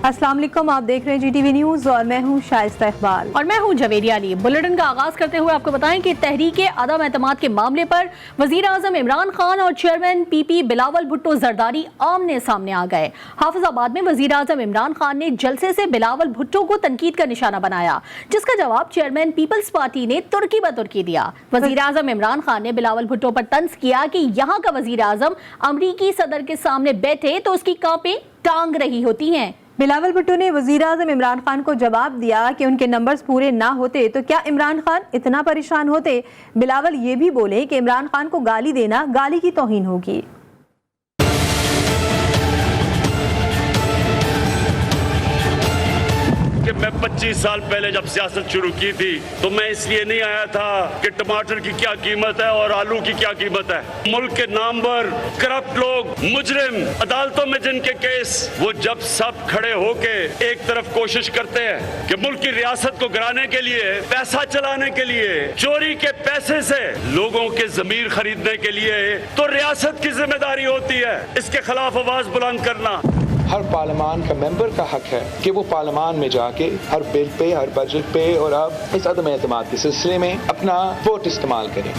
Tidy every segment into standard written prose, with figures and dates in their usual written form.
السلام علیکم، آپ دیکھ رہے ہیں جی ٹی وی نیوز اور میں ہوں شائستہ اقبال اور میں ہوں جویریہ علی۔ بلیٹن کا آغاز کرتے ہوئے آپ کو بتائیں کہ تحریک عدم اعتماد کے معاملے پر وزیر اعظم عمران خان اور چیئرمین پی پی بلاول بھٹو زرداری آمنے سامنے آ گئے۔ حافظ آباد میں وزیر اعظم عمران خان نے جلسے سے بلاول بھٹو کو تنقید کا نشانہ بنایا، جس کا جواب چیئرمین پیپلز پارٹی نے ترکی بترکی دیا۔ وزیر اعظم عمران خان نے بلاول بھٹو پر طنز کیا کہ یہاں کا وزیر اعظم امریکی صدر کے سامنے بیٹھے تو اس کی کانپیں ٹانگ رہی ہوتی ہیں۔ بلاول بھٹو نے وزیر اعظم عمران خان کو جواب دیا کہ ان کے نمبرز پورے نہ ہوتے تو کیا عمران خان اتنا پریشان ہوتے؟ بلاول یہ بھی بولے کہ عمران خان کو گالی دینا گالی کی توہین ہوگی۔ کہ میں 25 سال پہلے جب سیاست شروع کی تھی تو میں اس لیے نہیں آیا تھا کہ ٹماٹر کی کیا قیمت ہے اور آلو کی کیا قیمت ہے۔ ملک کے نامور کرپٹ لوگ، مجرم، عدالتوں میں جن کے کیس، وہ جب سب کھڑے ہو کے ایک طرف کوشش کرتے ہیں کہ ملک کی ریاست کو گرانے کے لیے، پیسہ چلانے کے لیے، چوری کے پیسے سے لوگوں کے ضمیر خریدنے کے لیے، تو ریاست کی ذمہ داری ہوتی ہے اس کے خلاف آواز بلند کرنا۔ ہر پارلیمان کا ممبر کا حق ہے کہ وہ پارلیمان میں جا کے ہر بل پہ، ہر بجٹ پہ اور اب اس عدم اعتماد کے سلسلے میں اپنا ووٹ استعمال کریں۔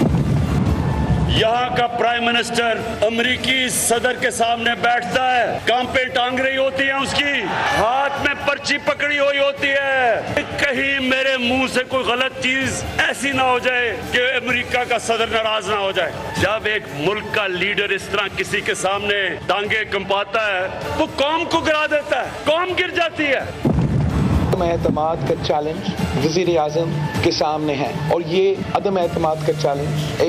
یہاں کا پرائم منسٹر امریکی صدر کے سامنے بیٹھتا ہے، کانپیں ٹانگ رہی ہوتی ہیں، اس کی ہاتھ میں پرچی پکڑی ہوئی ہوتی ہے، کہیں میرے منہ سے کوئی غلط چیز ایسی نہ ہو جائے کہ امریکہ کا صدر ناراض نہ ہو جائے۔ جب ایک ملک کا لیڈر اس طرح کسی کے سامنے ٹانگیں کمپاتا ہے وہ قوم کو گرا دیتا ہے، قوم گر جاتی ہے۔ عدم اعتماد کا چیلنج وزیر اعظم کے سامنے ہے اور یہ عدم اعتماد کا چیلنج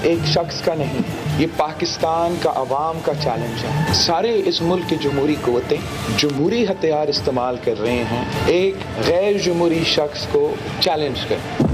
ایک شخص کا نہیں، یہ پاکستان کا عوام کا چیلنج ہے۔ سارے اس ملک کی جمہوری قوتیں جمہوری ہتھیار استعمال کر رہے ہیں ایک غیر جمہوری شخص کو چیلنج کر۔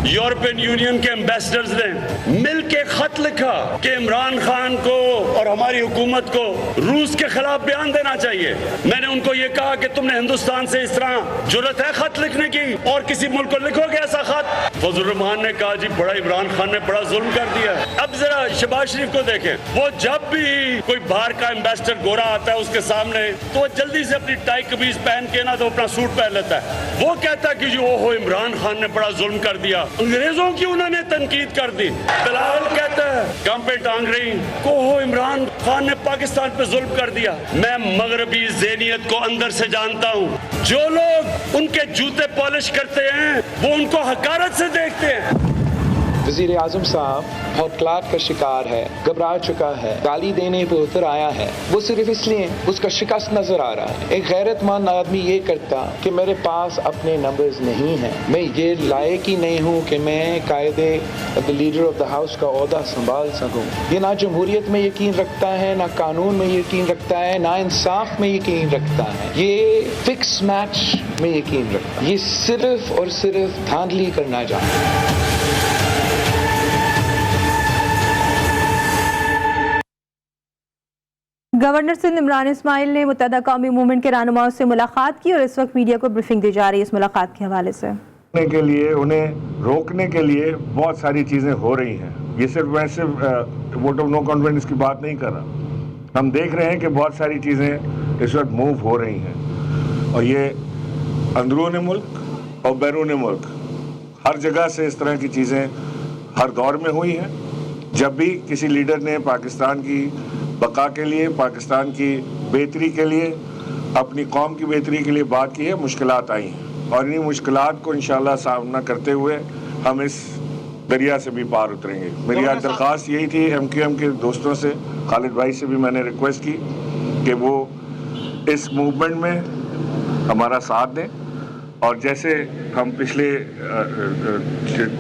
یورپین یونین کے ایمبیسڈرز نے مل کے خط لکھا کہ عمران خان کو اور ہماری حکومت کو روس کے خلاف بیان دینا چاہیے۔ میں نے ان کو یہ کہا کہ تم نے ہندوستان سے اس طرح جرأت ہے خط لکھنے کی اور کسی ملک کو لکھو گے ایسا خط؟ فضل الرحمان نے کہا جی بڑا عمران خان نے بڑا ظلم کر دیا۔ اب ذرا شہباز شریف کو دیکھیں، وہ جب بھی کوئی باہر کا ایمبیسڈر گورا آتا ہے اس کے سامنے تو وہ جلدی سے اپنی ٹائی قمیض پہن کے نہ تو اپنا سوٹ پہن لیتا ہے، وہ کہتا ہے کہ جی اوہو عمران خان نے بڑا ظلم کر دیا، انگریزوں کی انہوں نے تنقید کر دی۔ بلاول کہتا ہے کانپیں ٹانگ رہی کو عمران خان نے پاکستان پہ ظلم کر دیا۔ میں مغربی ذہنیت کو اندر سے جانتا ہوں، جو لوگ ان کے جوتے پالش کرتے ہیں وہ ان کو حقارت سے دیکھتے ہیں۔ وزیر اعظم صاحب ہوٹلات کا شکار ہے، گھبرا چکا ہے، گالی دینے پہ اتر آیا ہے، وہ صرف اس لیے اس کا شکست نظر آ رہا ہے۔ ایک غیرت مند آدمی یہ کرتا کہ میرے پاس اپنے نمبرز نہیں ہیں، میں یہ لائق ہی نہیں ہوں کہ میں Quaid-e leader of the house کا عہدہ سنبھال سکوں۔ یہ نہ جمہوریت میں یقین رکھتا ہے، نہ قانون میں یقین رکھتا ہے، نہ انصاف میں یقین رکھتا ہے، یہ فکس میچ میں یقین رکھتا ہے، یہ صرف اور صرف دھاندلی کرنا چاہتا ہے۔ گورنر سندھ عمران اسماعیل نے متحدہ قومی موومنٹ کے رہنماؤں سے ملاقات کی اور اس وقت میڈیا کو بریفنگ دی جا رہی ہے اس ملاقات کے حوالے سے۔ کے لیے انہیں روکنے کے لیے بہت ساری چیزیں ہو رہی ہیں، یہ صرف میں صرف ووٹ آف نو کانفیڈنس کی بات نہیں کر رہا، ہم دیکھ رہے ہیں کہ بہت ساری چیزیں اس وقت موو ہو رہی ہیں اور یہ اندرون ملک اور بیرون ملک ہر جگہ سے اس طرح کی چیزیں ہر دور میں ہوئی ہیں۔ جب بھی کسی لیڈر نے پاکستان کی بقا کے لیے، پاکستان کی بہتری کے لیے، اپنی قوم کی بہتری کے لیے بات کی ہے، مشکلات آئی ہیں اور انہیں مشکلات کو انشاءاللہ سامنا کرتے ہوئے ہم اس دریا سے بھی پار اتریں گے۔ میری آج درخواست یہی تھی ایم کیو ایم کے دوستوں سے، خالد بھائی سے بھی میں نے ریکویسٹ کی کہ وہ اس موومنٹ میں ہمارا ساتھ دیں اور جیسے ہم پچھلے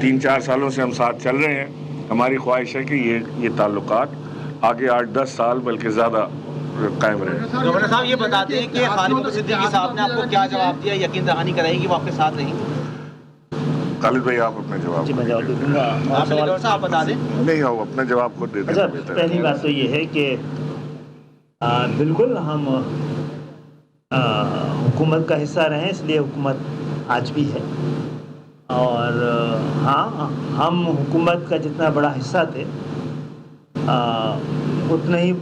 3-4 سالوں سے ہم ساتھ چل رہے ہیں، ہماری خواہش ہے کہ یہ تعلقات آگے 8-10 سال بلکہ زیادہ قائم رہے۔ گورنر صاحب یہ بتاتے ہیں کہ خالد صدیقی صاحب نے آپ کو کیا جواب دیا، یقین دہانی کرائی کہ وہ آپ کے ساتھ رہیں؟ خالد بھائی آپ اپنا جواب جی میں جواب دے دوں گا۔ آپ بتا دیں۔ نہیں ہو اپنا جواب خود دے دیں۔ پہلی بات تو یہ ہے کہ بالکل ہم حکومت کا حصہ رہے ہیں، اس لیے حکومت آج بھی ہے اور ہاں ہم حکومت کا جتنا بڑا حصہ تھے اتنا ہی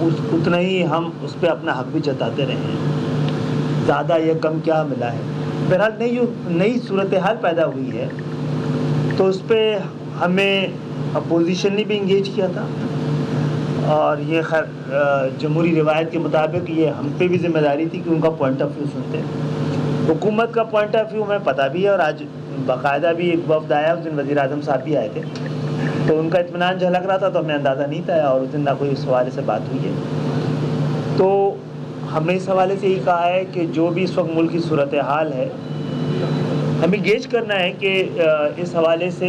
उतना ही हम उस पर अपना हक भी जताते रहे हैं। ज़्यादा या कम क्या मिला है, बहरहाल नई सूरत हाल पैदा हुई है, तो उस पर हमें अपोजिशन ने भी इंगेज किया था, और ये खैर जमहूरी रिवायत के मुताबिक ये हम पे भी जिम्मेदारी थी कि उनका पॉइंट ऑफ व्यू सुनते हैं। हुकूमत का पॉइंट ऑफ व्यू हमें पता भी है, और आज बाकायदा भी एक वफ्द आया, उस दिन वज़ीर आज़म साहब भी आए थे, तो उनका इत्मीनान झलक रहा था, तो हमें अंदाज़ा नहीं था, और उस दिन ना कोई इस हवाले से बात हुई है। तो हमने इस हवाले से यही कहा है कि जो भी इस वक्त मुल्क की सूरत हाल है, हमें गेज करना है कि इस हवाले से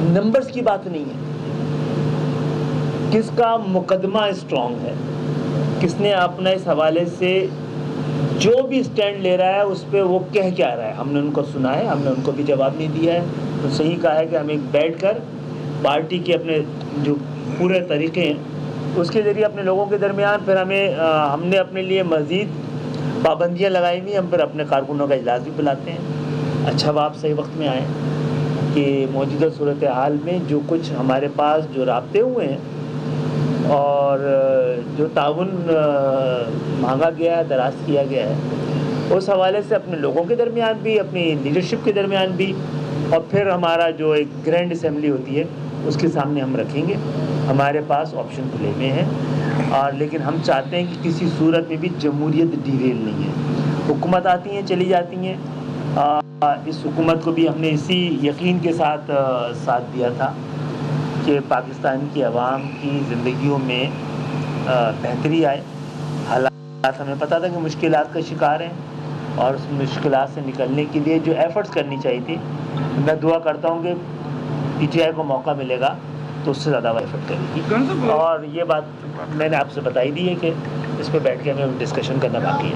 नंबर्स की बात नहीं है, किसका मुकदमा स्ट्रॉन्ग है, किसने अपना इस हवाले से जो भी स्टैंड ले रहा है उस पर वो कह क्या रहा है। हमने उनको सुना है, हमने उनको भी जवाब नहीं दिया है, तो सही कहा है कि हम एक बैठ कर पार्टी के अपने जो पूरे तरीके हैं उसके ज़रिए अपने लोगों के दरमियान, फिर हमने अपने लिए मज़ीद पाबंदियाँ लगाई हुई, हम फिर अपने कारकुनों का इजलास भी बुलाते हैं। अच्छा, आप सही वक्त में आए कि मौजूदा सूरत हाल में जो कुछ हमारे पास जो राब्ते हुए हैं और जो ताउन मांगा गया है, दराज़ किया गया है, उस हवाले से अपने लोगों के दरमियान भी, अपनी लीडरशिप के दरमियान भी, और फिर हमारा जो एक ग्रैंड असम्बली होती है उसके सामने हम रखेंगे। हमारे पास ऑप्शन खुले में हैं, और लेकिन हम चाहते हैं कि किसी सूरत में भी जमहूरियत डिरेल नहीं है। हुकूमत आती हैं, चली जाती हैं, इस हुकूमत को भी हमने इसी यकीन के साथ साथ दिया था कि पाकिस्तान की आवाम की ज़िंदगियों में बेहतरी आए। हालात हमें पता था कि मुश्किलात का शिकार हैं, और उस मुश्किलात से निकलने के लिए जो एफ़र्ट्स करनी चाहिए थी, मैं दुआ करता हूँ कि PTI को मौका मिलेगा तो उससे ज़्यादा वो एफर्ट करेगी। और ये बात मैंने आपसे बताई दी है कि इस पर बैठ के हमें डिस्कशन करना बाकी है।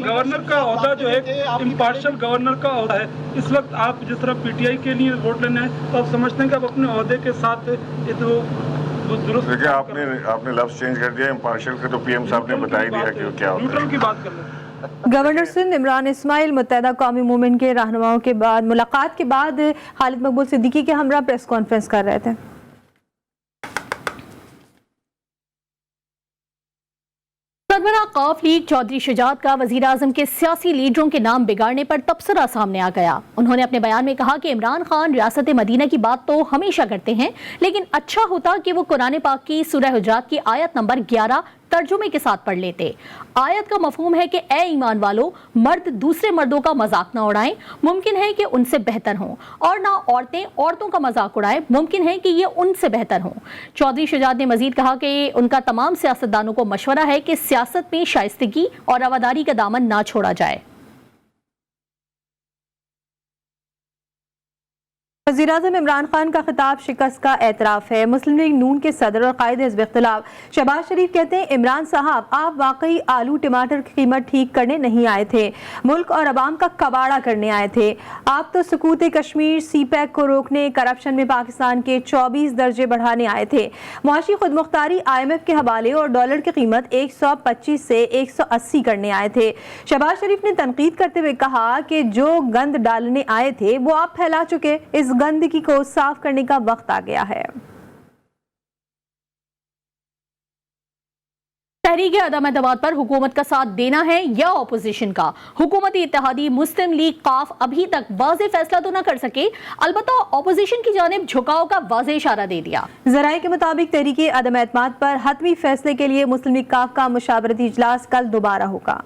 गवर्नर का ओहदा जो है इम्पार्शियल गवर्नर का ओहदा है, इस वक्त आप जिस तरह PTI के लिए वोट लेना है, तो आप समझते हैं कि आप अपने ओहदे के साथ ये तो दुरुस्त? देखिए, आपने लफ्ज़ चेंज कर दिया। इम्पार्शियल का तो PM साहब ने बता ही दिया कि क्या होता है। न्यूट्रल की बात कर लें। गवर्नर सिंध इमरान इस्माइल मुत्तहदा कौमी मूवमेंट के रहनुमाओं के बाद मुलाकात के बाद खालिद मकबूल सिद्दीकी के हमरा प्रेस कॉन्फ्रेंस कर रहे थे। सरबराह कौफ लीग चौधरी शुजात का वज़ीर आज़म के सियासी लीडरों के नाम बिगाड़ने पर तबसरा सामने आ गया। उन्होंने अपने बयान में कहा कि इमरान खान रियासत मदीना की बात तो हमेशा करते हैं, लेकिन अच्छा होता कि वो कुरान पाक की सूरह हुजरात की आयत नंबर 11 तर्जुमे के साथ पढ़ लेते। आयत का मफहूम है कि ए ईमान वालों, मर्द दूसरे मर्दों का मजाक ना उड़ाएं, मुमकिन है कि उनसे बेहतर हों, और ना औरतें औरतों का मजाक उड़ाएं, मुमकिन है कि ये उनसे बेहतर हों। चौधरी शुजात ने मजीद कहा कि उनका तमाम सियासतदानों को मशवरा है कि सियासत में शाइस्तगी और रवादारी का दामन ना छोड़ा जाए। वज़ीर-ए-आज़म इमरान खान का खिताब शिकस्त का एतराफ़ है। मुस्लिम लीग नून के सदर और कायदे हिज़्ब इख्तिलाफ शहबाज शरीफ कहते हैं, इमरान साहब आप वाकई आलू टमाटर की कीमत ठीक करने नहीं आए थे, मुल्क और अवाम का कबाड़ा करने आए थे। आप तो सकूत कश्मीर, CPEC को रोकने, करप्शन में पाकिस्तान के 24 दर्जे बढ़ाने आए थे। मुआशी खुदमुख्तारी IMF के हवाले और डॉलर की कीमत 125 से 180 करने आए थे। शहबाज शरीफ ने तनकीद करते हुए कहा कि जो गंद डालने आए थे वो आप फैला चुके, इस गंदगी को साफ करने का वक्त आ गया है। तहरीक अदम एतमाद पर हुकूमत का साथ देना है या अपोजिशन का? हुकूमती इत्तेहादी मुस्लिम लीग काफ अभी तक वाज़ेह फैसला तो न कर सके, अलबत्ता अपोजिशन की जानिब झुकाव का वाज़ेह इशारा दे दिया। ज़राए के मुताबिक तहरीक अदम एतमाद पर हतमी फैसले के लिए मुस्लिम लीग काफ का मुशावरती इजलास कल दोबारा होगा।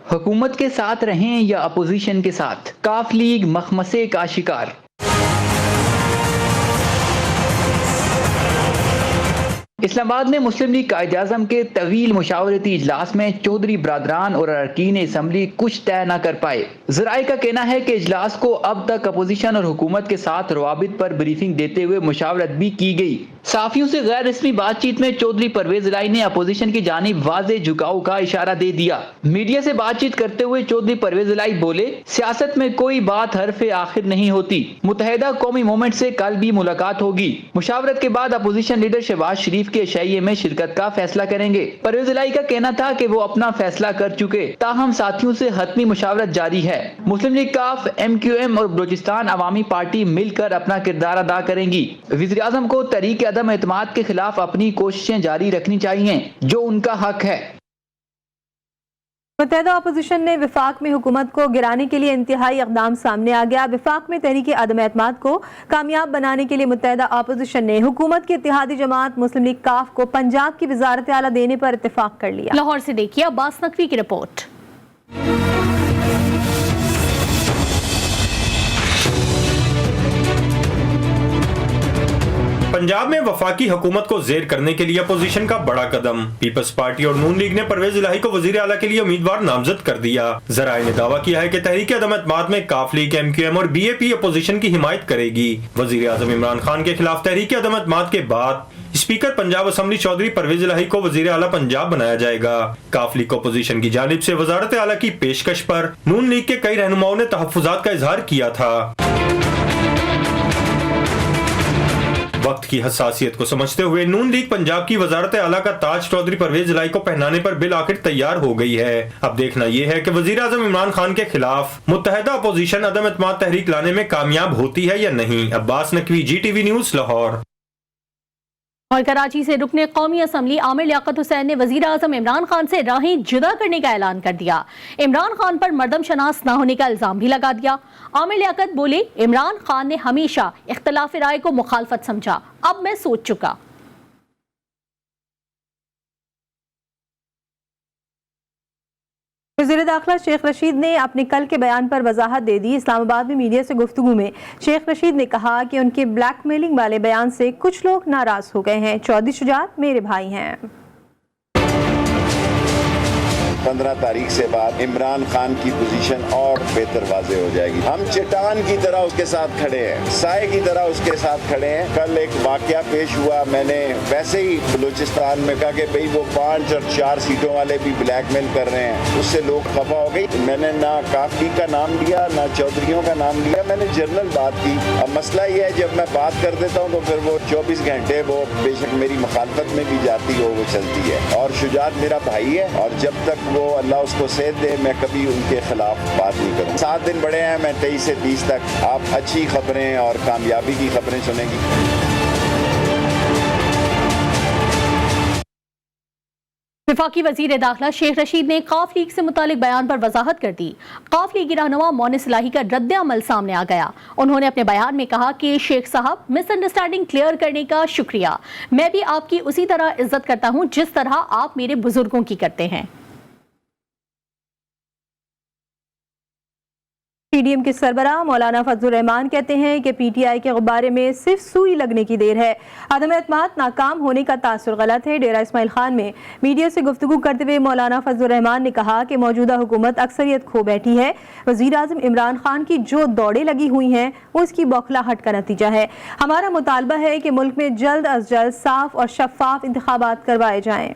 हुकूमत के साथ रहें या अपोजिशन के साथ, काफ लीग मखमसे का शिकार। इस्लामाबाद में मुस्लिम लीग कायद-ए-आज़म के तवील मुशावरती इजलास में चौधरी बरादरान और अरकीन असम्बली कुछ तय न कर पाए। ज़राए का कहना है कि इजलास को अब तक अपोजिशन और हुकूमत के साथ रवाबित पर ब्रीफिंग देते हुए मुशावरत भी की गई। साफियों से गैर रस्मी बातचीत में चौधरी परवेज इलाही ने अपोजिशन की जानिब वाज़ेह झुकाव का इशारा दे दिया। मीडिया से बातचीत करते हुए चौधरी परवेज इलाही बोले, सियासत में कोई बात हरफे आखिर नहीं होती, मुत्तहदा कौमी मूवमेंट से कल भी मुलाकात होगी। मुशावरत के बाद अपोजिशन लीडर शहबाज शरीफ शरीफ के शैये में शिरकत का फैसला करेंगे। परवेज इलाही का कहना था कि वो अपना फैसला कर चुके, ताहम साथियों से हतमी मुशावरत जारी है। मुस्लिम लीग काफ, MQM और बलोचिस्तान अवामी पार्टी मिलकर अपना किरदार अदा करेंगी। वज़ीर आज़म को तहरीक अदम एतमाद के खिलाफ अपनी कोशिशें जारी रखनी चाहिए, जो उनका हक है। मुत्तहिदा अपोजिशन ने विफाक में हुकूमत को गिराने के लिए इंतहाई इक़दाम सामने आ गया। विफाक में तहरीक अदम एतमाद को कामयाब बनाने के लिए मुत्तहिदा अपोजिशन ने हुकूमत की इत्तेहादी जमात मुस्लिम लीग काफ को पंजाब की वज़ारत आला देने पर इत्तेफाक कर लिया। लाहौर से देखिए अब्बास नकवी की रिपोर्ट। पंजाब में वफाकी हुकूमत को ज़ेर करने के लिए अपोजिशन का बड़ा कदम। पीपल्स पार्टी और नून लीग ने परवेज इलाही को वजीर आला के लिए उम्मीदवार नामजद कर दिया। ज़राए ने दावा किया है कि तहरीक अदम एतमाद में काफ लीग, MQM और BAP अपोजिशन की हिमायत करेगी। वजीर आज़म इमरान खान के खिलाफ तहरीक अदम एतमाद के बाद स्पीकर पंजाब असम्बली चौधरी परवेज इलाही को वजीर आला पंजाब बनाया जाएगा। काफ लीग को अपोजिशन की जानिब से वजारत आला की पेशकश पर नून लीग के कई रहनुमाओं ने तहफ़्फ़ुज़ात का इजहार किया था। वक्त की हसासियत को समझते हुए नून लीग पंजाब की वजारत आला का ताज चौधरी परवेज इलाही को पहनाने पर बिल आखिर तैयार हो गई है। अब देखना यह है कि वजीर आजम इमरान खान के खिलाफ मुत्तहिदा अपोजिशन अदम एतमाद तहरीक लाने में कामयाब होती है या नहीं। Abbas Naqvi, GTV news, Lahore. और कराची से रुकने कौमी असम्बली आमिर लियाकत हुसैन ने वजीर आजम इमरान खान से राहें जुदा करने का ऐलान कर दिया। इमरान खान पर मर्दम शनास न होने का इल्जाम भी लगा दिया। आमिर लियाकत बोले, इमरान खान ने हमेशा इख्तिलाफ राय को मुखालफत समझा, अब मैं सोच चुका। वज़ीर दाखिला शेख रशीद ने अपने कल के बयान पर वजाहत दे दी। इस्लामाबाद में मीडिया से गुफ्तगू में शेख रशीद ने कहा कि उनके ब्लैकमेलिंग वाले बयान से कुछ लोग नाराज हो गए हैं। चौधरी शुजात मेरे भाई हैं। 15 तारीख से बाद इमरान खान की पोजीशन और बेहतर वाज़े हो जाएगी। हम चट्टान की तरह उसके साथ खड़े हैं, साए की तरह उसके साथ खड़े हैं। कल एक वाकया पेश हुआ, मैंने वैसे ही बलूचिस्तान में कहा कि भाई वो 5 और 4 सीटों वाले भी ब्लैकमेल कर रहे हैं, उससे लोग खफा हो गई। मैंने ना काफी का नाम लिया ना चौधरीयों का नाम लिया, मैंने जनरल बात की। अब मसला ये है, जब मैं बात कर देता हूँ तो फिर वो 24 घंटे वो बेशक मेरी मुखालफत में भी जाती हो वो चलती है। और शुजात मेरा भाई है और जब तक वो अल्लाह उसको सेहत दे मैं कभी उनके खिलाफ बात नहीं करूँ। 7 दिन बड़े हैं, मैं 23 से 30 तक आप अच्छी खबरें और कामयाबी की खबरें सुनेंगी। वफाकी वजीर दाखिला शेख रशीद ने काफ लीग से मुतालिक बयान पर वजाहत कर दी। काफ लीग रहनुमा मोनिस इलाही का रद्द अमल सामने आ गया। उन्होंने अपने बयान में कहा कि शेख साहब, मिसअंडरस्टैंडिंग क्लियर करने का शुक्रिया। मैं भी आपकी उसी तरह इज्जत करता हूँ जिस तरह आप मेरे बुजुर्गों की करते हैं। PDM के सरबराह मौलाना फजलुर रहमान कहते हैं कि PTI के गुब्बारे में सिर्फ सुई लगने की देर है। अदम एतमाद नाकाम होने का तासुर गलत है। डेरा इस्माइल खान में मीडिया से गुफ्तगू करते हुए मौलाना फजलुर रहमान ने कहा कि मौजूदा हुकूमत अक्सरियत खो बैठी है। वजीर आजम इमरान खान की जो दौड़ें लगी हुई हैं वो उसकी बौखलाहट का नतीजा है। हमारा मुतालबा है कि मुल्क में जल्द अज जल्द साफ और शफाफ इंतखाबात करवाए जाएं।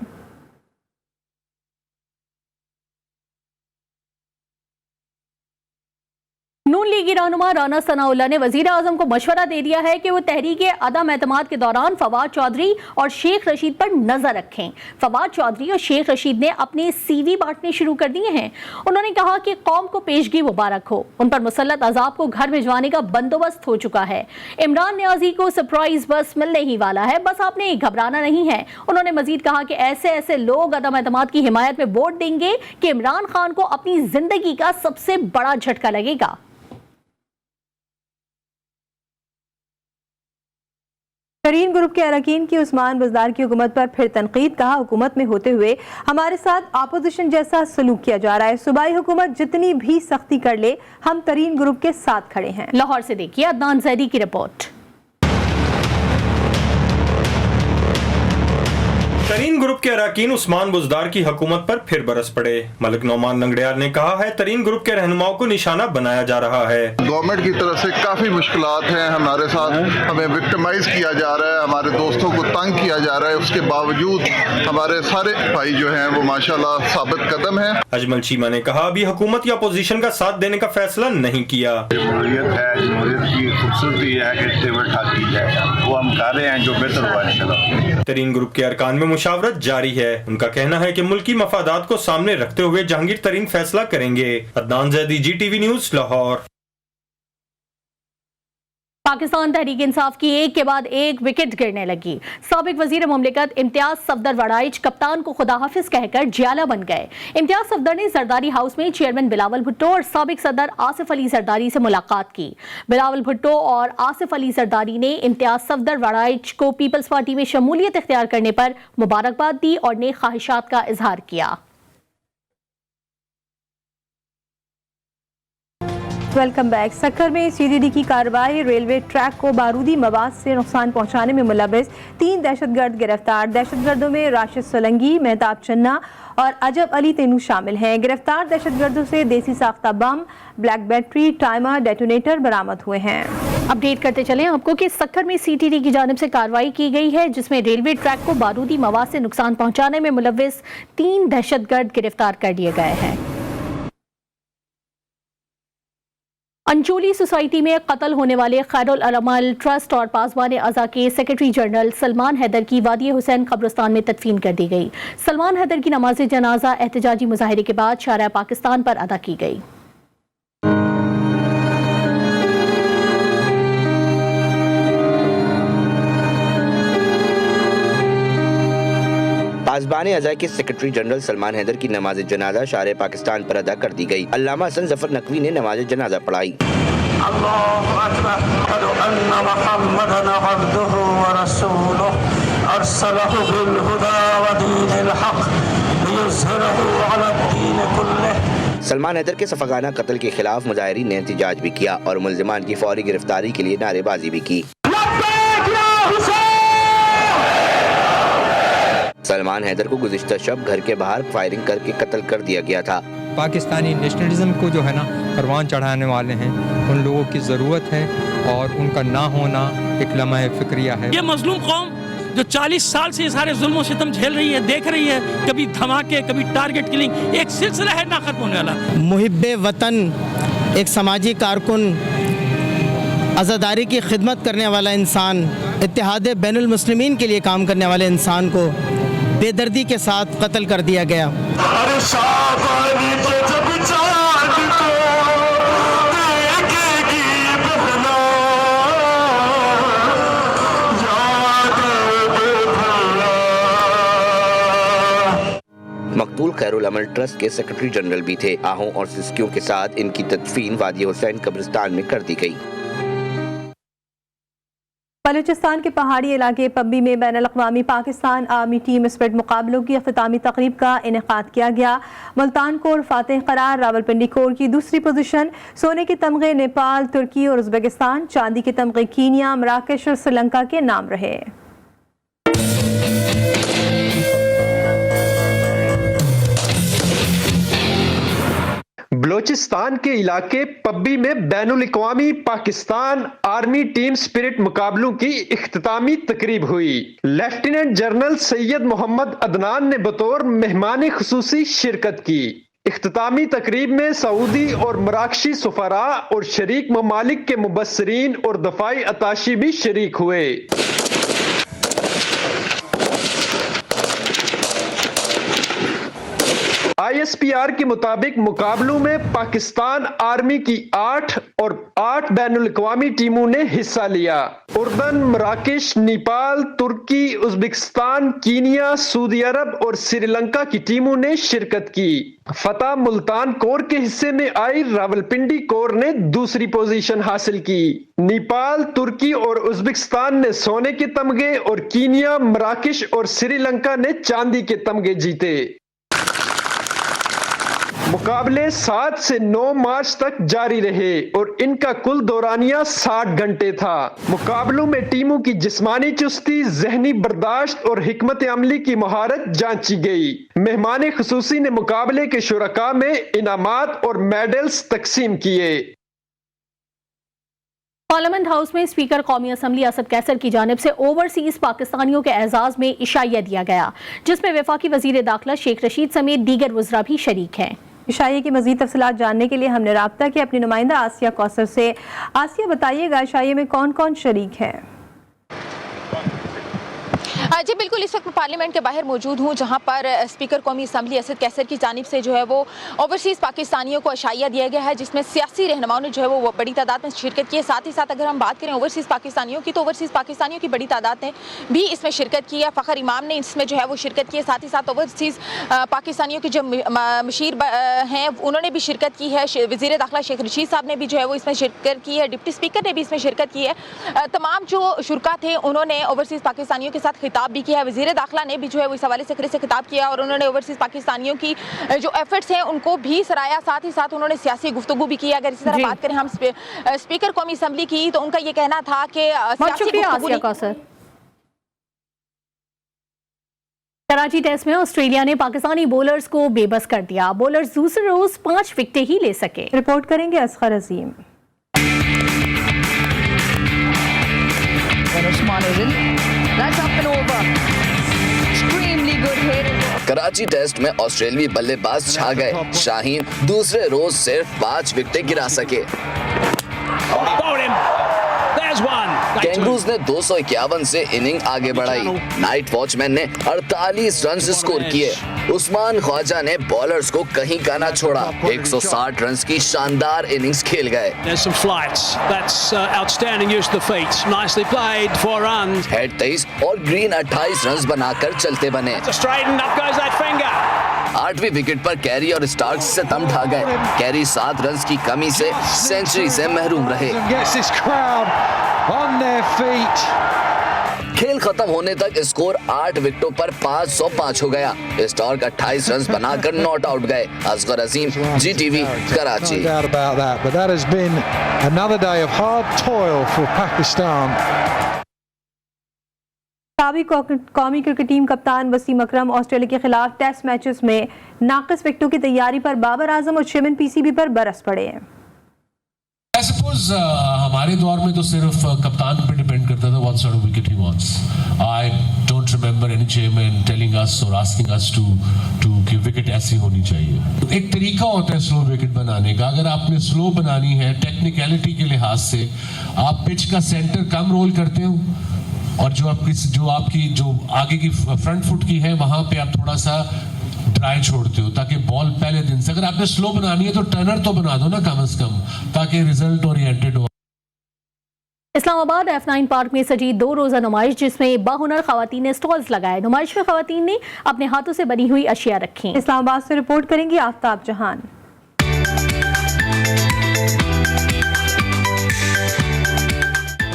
नून लीगी रहनुमा राना सनाउल्लाह ने वजीर आजम को मशवरा दे दिया है कि वो तहरीक अदम एतमाद के दौरान फवाद चौधरी और शेख रशीद पर नजर रखें। फवाद चौधरी और शेख रशीद ने अपने CV बांटने शुरू कर दिए हैं। उन्होंने कहा कि कौम को पेशगी मुबारक हो, उन पर मुसल्लत अजाब को घर भिजवाने का बंदोबस्त हो चुका है। इमरान न्याजी को सरप्राइज बस मिलने ही वाला है, बस आपने घबराना नहीं है। उन्होंने मजीद कहा कि ऐसे ऐसे लोग अदम एतमाद की हिमायत में वोट देंगे कि इमरान खान को अपनी जिंदगी का सबसे बड़ा झटका लगेगा। तरीन ग्रुप के अरकान की उस्मान बज़दार की हुकूमत पर फिर तनकीद। कहा, हुकूमत में होते हुए हमारे साथ अपोजिशन जैसा सलूक किया जा रहा है। सूबाई हुकूमत जितनी भी सख्ती कर ले, हम तरीन ग्रुप के साथ खड़े हैं। लाहौर से देखिए अदनान जैदी की रिपोर्ट। तरीन ग्रुप के अरकान उस्मान बुज़दार की हुकूमत पर फिर बरस पड़े। मलिक नौमान लंगड़ियार ने कहा है तरीन ग्रुप के रहनुमाओं को निशाना बनाया जा रहा है। गवर्नमेंट की तरफ से काफी मुश्किलात हैं, हमारे साथ हमें विक्टिमाइज किया जा रहा है, हमारे दोस्तों को तंग किया जा रहा है। उसके बावजूद हमारे सारे भाई जो हैं वो माशाल्लाह साबित कदम हैं। अजमल चीमा ने कहा अभी हुकूमत या अपोजिशन का साथ देने का फैसला नहीं किया। जमहूरियत है, जमहूरियत की खूबसूरती है कि टेबल ठाक की जाए, वो हम कर रहे हैं जो बेहतर हुआ इंशाल्लाह। तरीन ग्रुप के अरकान में मुशावरत जारी है। उनका कहना है कि मुल्की मफादात को सामने रखते हुए जहांगीर तरीन फैसला करेंगे। Adnan Zaidi, GTV news, Lahore. पाकिस्तान तहरीक इंसाफ की एक के बाद एक विकेट गिरने लगी। साबिक वजीर मुमलिकत इम्तियाज सफदर वड़ाइच कप्तान को खुदा हाफिज कहकर जियाला बन गए। इम्तियाज सफदर ने जरदारी हाउस में चेयरमैन बिलावल भुट्टो और साबिक सदर आसिफ अली जरदारी से मुलाकात की। बिलावल भुट्टो और आसिफ अली जरदारी ने इम्तियाज सफदर वड़ाइच को पीपल्स पार्टी में शमूलियत इख्तियार करने पर मुबारकबाद दी और नेक ख्वाहिशात का इजहार किया। Welcome back. सक्कर में CDD की कार्रवाई, रेलवे ट्रैक को बारूदी मवाद से नुकसान पहुंचाने में मुलविस 3 दहशतगर्द गिरफ्तार। दहशतगर्दों में राशिद सोलंगी, मेहताब चन्ना और अजब अली तेनू शामिल हैं। गिरफ्तार दहशतगर्दों से देसी साख्ता बम, ब्लैक बैटरी, टाइमर, डेटोनेटर बरामद हुए हैं। अपडेट करते चलें आपको कि सक्कर में CTD की जानिब से कार्रवाई की गई है जिसमें रेलवे ट्रैक को बारूदी मवाद से नुकसान पहुंचाने में मुलविस 3 दहशतगर्द गिरफ्तार कर लिए गए हैं। अंचोली सोसाइटी में कत्ल होने वाले खैरुल अमल ट्रस्ट और पासबान अज़ा के सेक्रेटरी जनरल सलमान हैदर की वादी हुसैन कब्रिस्तान में तदफीन कर दी गई। सलमान हैदर की नमाज जनाजा एहतजाजी मुजाहिरे के बाद शारा पाकिस्तान पर अदा की गई। पासबान अज़ा के सेक्रेटरी जनरल सलमान हैदर की नमाज जनाजा शारे पाकिस्तान पर अदा कर दी गई। अल्लामा हसन जफर नकवी ने नमाज जनाजा पढ़ाई। सलमान हैदर के सफागाना कत्ल के खिलाफ मुजाहिरीन ने एहतजाज भी किया और मुल्जिमान की फौरी गिरफ्तारी के लिए नारेबाजी भी की। सलमान हैदर को गुज़िश्ता शब घर के बाहर फायरिंग करके कत्ल कर दिया गया था। पाकिस्तानी नेशनलिज्म को जो है ना परवान चढ़ाने वाले हैं उन लोगों की ज़रूरत है और उनका ना होना एक लम्हा फिक्रिया है। ये मजलूम कौम जो 40 साल से सारे जुल्म सितम झेल रही है, देख रही है, कभी धमाके कभी टारगेट किलिंग, एक सिलसिला है ना खत्म होने वाला। मुहिब्बे वतन, एक समाजी कारकुन, आज़ादारी की खिदमत करने वाला इंसान, इत्तेहाद बैनुल मुस्लिमीन के लिए काम करने वाले इंसान को बेदर्दी के साथ कत्ल कर दिया गया। मकतूल खैरुल अमल ट्रस्ट के सेक्रेटरी जनरल भी थे। आहों और सिस्कियों के साथ इनकी तदफीन वादी हुसैन कब्रिस्तान में कर दी गई। बलूचिस्तान के पहाड़ी इलाके पब्बी में बैनुल-अक़वामी पाकिस्तान आर्मी टीम स्पिरिट मुकाबलों की अख्तामी तकरीब का इनेकाद किया गया। मुल्तान कोर फातेह करार, रावलपिंडी कोर की दूसरी पोजीशन, सोने के तमगे नेपाल, तुर्की और उज़्बेकिस्तान, चांदी के तमगे कीनिया, मराकश और श्रीलंका के नाम रहे। बलोचिस्तान के इलाके पब्बी में बैनुल-अक़वामी पाकिस्तान आर्मी टीम स्पिरिट मुकाबलों की इख्तितामी तकरीब हुई। लेफ्टिनेंट जनरल सैयद मोहम्मद अदनान ने बतौर मेहमान खुसूसी शिरकत की। इख्तितामी तकरीब में सऊदी और मराकशी सफरा और शरीक ममालिक के मुबस्सरीन और दफाई अताशी भी शरीक हुए। ISPR के मुताबिक मुकाबलों में पाकिस्तान आर्मी की 8 और 8 बैनुल-अक़वामी टीमों ने हिस्सा लिया। उर्दन, मराकश, नेपाल, तुर्की, उज़्बेकिस्तान, कीनिया, सऊदी अरब और श्रीलंका की टीमों ने शिरकत की। फतह मुल्तान कोर के हिस्से में आई रावलपिंडी कोर ने दूसरी पोजीशन हासिल की। नेपाल, तुर्की और उज़्बेकिस्तान ने सोने के तमगे और कीनिया, मराकश और श्रीलंका ने चांदी के तमगे जीते। मुकाबले 7 से 9 मार्च तक जारी रहे और इनका कुल दौरानिया 60 घंटे था। मुकाबलों में टीमों की जिस्मानी चुस्ती, जहनी बर्दाश्त और हिकमत अमली की महारत जांची गई। मेहमान खुसूसी ने मुकाबले के शुरका में इनामात और मेडल्स तकसीम किए। पार्लियामेंट हाउस में स्पीकर कौमी असम्बली असद कैसर की जानिब से ओवरसीज पाकिस्तानियों के एजाज में इशाइया दिया गया, जिसमें वफाकी वजीर दाखिला शेख रशीद समेत दीगर वज़रा भी शरीक हैं। इशाइया की मज़ीद तफसीलात जानने के लिए हमने राब्ता किया अपनी नुमाइंदा आसिया कौसर से। आसिया, बताइएगा इशाइया में कौन कौन शरीक है? जी बिल्कुल, इस वक्त पार्लियामेंट के बाहर मौजूद हूँ, जहाँ पर स्पीकर कौमी असम्बली असद कैसर की जानिब से जो है वो ओवरसीज़ पाकिस्तानियों को इशाइया दिया गया है, जिसमें सियासी रहनुमाओं ने जो है वो बड़ी तादाद में शिरकत की है। साथ ही साथ अगर हम बात करें ओवरसीज़ पाकिस्तानियों की, तो ओवरसीज़ पाकिस्तानियों की बड़ी तादाद ने भी इसमें शिरकत की है। फ़खर इमाम ने इसमें जो है वो शिरकत की है। साथ ही साथ ओवरसीज़ पाकिस्तानियों के जो मशीर हैं उन्होंने भी शिरकत की है। वज़ीर दाखिला शेख रशीद साहब ने भी जो है वो इसमें शिरकत की है। डिप्टी स्पीकर ने भी इसमें शिरकत की है। तमाम जो शुरका थे उन्होंने ओवरसीज़ पाकिस्तानियों के साथ खिताब भी किया है। वज़ीर दाखिला ने भी जो है वो इस हवाले से खिताब किया और उन्होंने ओवरसीज़ पाकिस्तानियों की जो एफर्ट्स हैं उनको भी सराहा। साथ ही साथ उन्होंने सियासी गुफ्तगू भी की। अगर इसी तरह बात करें हम स्पीकर कौमी असम्बली की, तो उनका ये कहना था कि कराची टेस्ट में ऑस्ट्रेलिया ने पाकिस्तानी बॉलर्स को बेबस कर दिया। बॉलर्स दूसरे रोज 5 विकेटें ही ले सके। रिपोर्ट करेंगे असगर अजीम। कराची टेस्ट में ऑस्ट्रेलियाई बल्लेबाज छा गए। शाहीन दूसरे रोज सिर्फ 5 विकेटें गिरा सके। कैंगरूज ने 251 से इनिंग आगे बढ़ाई। नाइट वॉचमैन ने 48 रन स्कोर किए। उस्मान ख्वाजा ने बॉलर्स को कहीं का ना छोड़ा। 160 रन की शानदार इनिंग्स खेल गए। हेड 23 और ग्रीन 28 रन बनाकर चलते बने। 8वीं विकेट पर कैरी और स्टार्क्स से दम ढा गए। कैरी 7 रन की कमी से सेंचुरी से महरूम रहे। खेल खत्म होने तक स्कोर 8 विकेटों पर 505 हो गया। स्टार्क 28 रन बनाकर नॉट आउट गए। असगर अजीम, GTV, कराची। साबिक कौमी क्रिकेट टीम कप्तान वसीम अकरम ऑस्ट्रेलिया के खिलाफ टेस्ट मैचेस में नाक़िस विकेटों की तैयारी पर बाबर आजम और चेयरमैन PCB पर बरस पड़े हैं। I suppose हमारे दौर में तो सिर्फ कप्तान पे डिपेंड करता था what sort of wicket he wants. I don't remember any chairman telling us or asking us to कि विकेट ऐसी होनी चाहिए। एक तरीका होता है स्लो विकेट बनाने का। अगर आपने स्लो बनानी है टेक्निकलिटी के लिहाज से, आप पिच का सेंटर कम रोल करते हो और जो आपकी आगे की फ्रंट फुट की है वहां पे आप थोड़ा सा ड्राई छोड़ते हो ताकि बॉल पहले दिन से, अगर आपने स्लो बनानी है तो टर्नर तो बना दो ना कम से कम, ताकि रिजल्ट ओरिएंटेड हो। इस्लामाबाद F9 पार्क में सजी 2 रोज़ा नुमाइश, जिसमें बाहुनर खवातीन ने स्टॉल्स लगाए। नुमाइश में खवातीन ने अपने हाथों से बनी हुई अशिया रखी। इस्लामाबाद से रिपोर्ट करेंगी आफ्ताब जहान।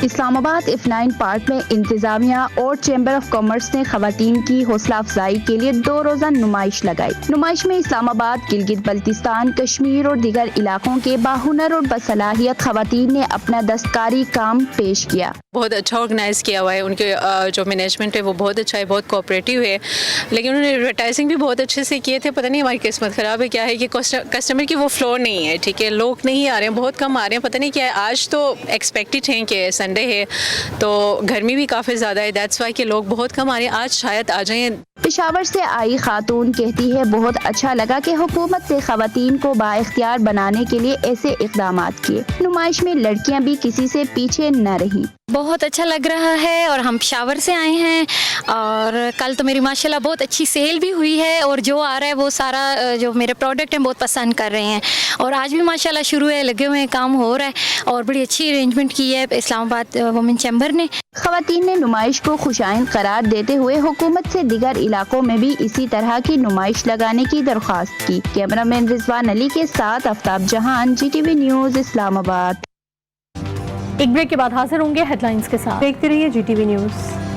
इस्लामाबाद F9 पार्क में इंतजामिया और चैम्बर ऑफ कॉमर्स ने खवातीन की हौसला अफजाई के लिए 2 रोज़ा नुमाइश लगाई। नुमाइश में इस्लामाबाद, गिलगित बल्तिस्तान, कश्मीर और दीगर इलाकों के बाहुनर और बसलाहियत खवातीन ने अपना दस्तकारी काम पेश किया। बहुत अच्छा ऑर्गेनाइज किया हुआ है। उनके जो मैनेजमेंट है वो बहुत अच्छा है, बहुत कोऑपरेटिव है। लेकिन उन्होंने एडवर्टाइजिंग भी बहुत अच्छे से किए थे। पता नहीं हमारी किस्मत ख़राब है क्या है कि कस्टमर की वो फ्लो नहीं है। ठीक है, लोग नहीं आ रहे हैं, बहुत कम आ रहे हैं। पता नहीं क्या है। आज तो एक्सपेक्टेड है कि संडे है तो गर्मी भी काफ़ी ज़्यादा है, दैट्स वाई कि लोग बहुत कम आ रहे हैं। आज शायद आ जाएं। पेशावर से आई खातून कहती है, बहुत अच्छा लगा कि हुकूमत ने खवातीन को बाइख्तियार बनाने के लिए ऐसे इक़दामात किए। नुमाइश में लड़कियां भी किसी से पीछे न रही। बहुत अच्छा लग रहा है और हम पेशावर से आए हैं और कल तो मेरी माशाल्लाह बहुत अच्छी सेल भी हुई है और जो आ रहा है वो सारा जो मेरे प्रोडक्ट हैं बहुत पसंद कर रहे हैं और आज भी माशाल्लाह शुरू है, लगे हुए हैं, काम हो रहा है और बड़ी अच्छी अरेंजमेंट की है इस्लामाबाद वुमेन चैम्बर ने। खवातीन ने नुमाइश को खुशाइन करार देते हुए हुकूमत से दीगर इलाकों में भी इसी तरह की नुमाइश लगाने की दरख्वास्त की। कैमरामैन रिजवान अली के साथ आफ्ताब जहान, GTV न्यूज़, इस्लामाबाद। एक ब्रेक के बाद हाजिर होंगे हेडलाइंस के साथ। देखते रहिए GTV न्यूज़।